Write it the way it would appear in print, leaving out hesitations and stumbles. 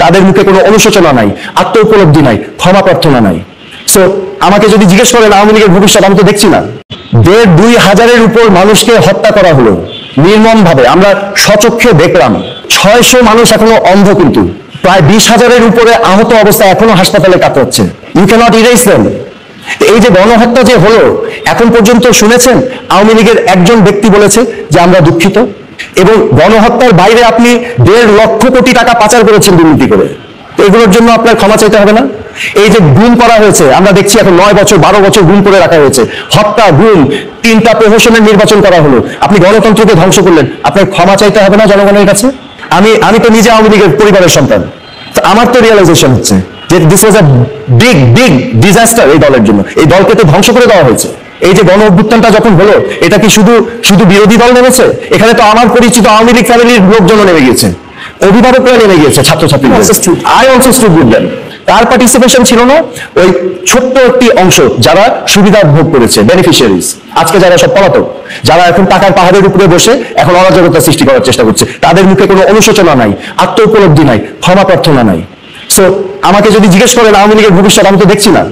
তাদের মুখে কোনো অনুশোচনা নাই, আত্ম উপলব্ধি নাই, ক্ষমা প্রার্থনা নাই। সো আমাকে যদি জিজ্ঞেস করেন আওয়ামী লীগের ভবিষ্যৎ, আমি তো দেখছি না। 1,500-2,000-এর উপর মানুষকে হত্যা করা হলো নির্মম ভাবে, আমরা স্বচক্ষে দেখলাম। 600 মানুষ এখনো অন্ধ, কিন্তু প্রায় 20,000-এর উপরে আহত অবস্থায় এখনো হাসপাতালে কাতরাচ্ছে। You can't erase them. এই যে গণহত্যা যে হলো, এখন পর্যন্ত শুনেছেন আওয়ামী লীগের একজন ব্যক্তি বলেছে যে আমরা দুঃখিত? এবং গণহত্যার বাইরে আপনি 1.5 লক্ষ কোটি টাকা পাচার করেছেন দুর্নীতি করে, তো এগুলোর জন্য আপনার ক্ষমা চাইতে হবে না? এই যে গুম করা হয়েছে, আমরা দেখছি এখন 9 বছর 12 বছর গুম করে রাখা হয়েছে, হত্যা, গুম, 3টা প্রহসনের নির্বাচন করা হলো, আপনি গণতন্ত্রকে ধ্বংস করলেন, আপনার ক্ষমা চাইতে হবে না জনগণের কাছে? আমি তো নিজে আওয়ামী লীগের পরিবারের সন্তান, তো আমার তো রিয়েলাইজেশন হচ্ছে যে this was a big big disaster এই দলের জন্য। এই দলকে তো ধ্বংস করে দেওয়া হয়েছে। এই যে গণ অভ্যুত্থানটা যখন হলো, এটা কি শুধু বিরোধী দল নেমেছে? এখানে তো আমার পরিচিত আওয়ামী লীগ ফ্যামিলির লোকজনও নেমে গিয়েছে, অভিভাবকরা নেমে গিয়েছে, ছাত্রছাত্রী। I also stood with them. তার পার্টিসিপেশন ছিল না ওই ছোট্ট একটি অংশ যারা সুবিধা ভোগ করেছে, বেনিফিশিয়ারিজ। আজকে যারা সব পলাতক, যারা এখন টাকার পাহাড়ের উপরে বসে এখন অরাজকতা সৃষ্টি করার চেষ্টা করছে, তাদের মুখে কোনো অনুশোচনা নাই, আত্ম উপলব্ধি নাই, ক্ষমা প্রার্থনা নাই। সো আমাকে যদি জিজ্ঞেস করেন আওয়ামী লীগের ভবিষ্যৎ, আমি তো দেখছি না।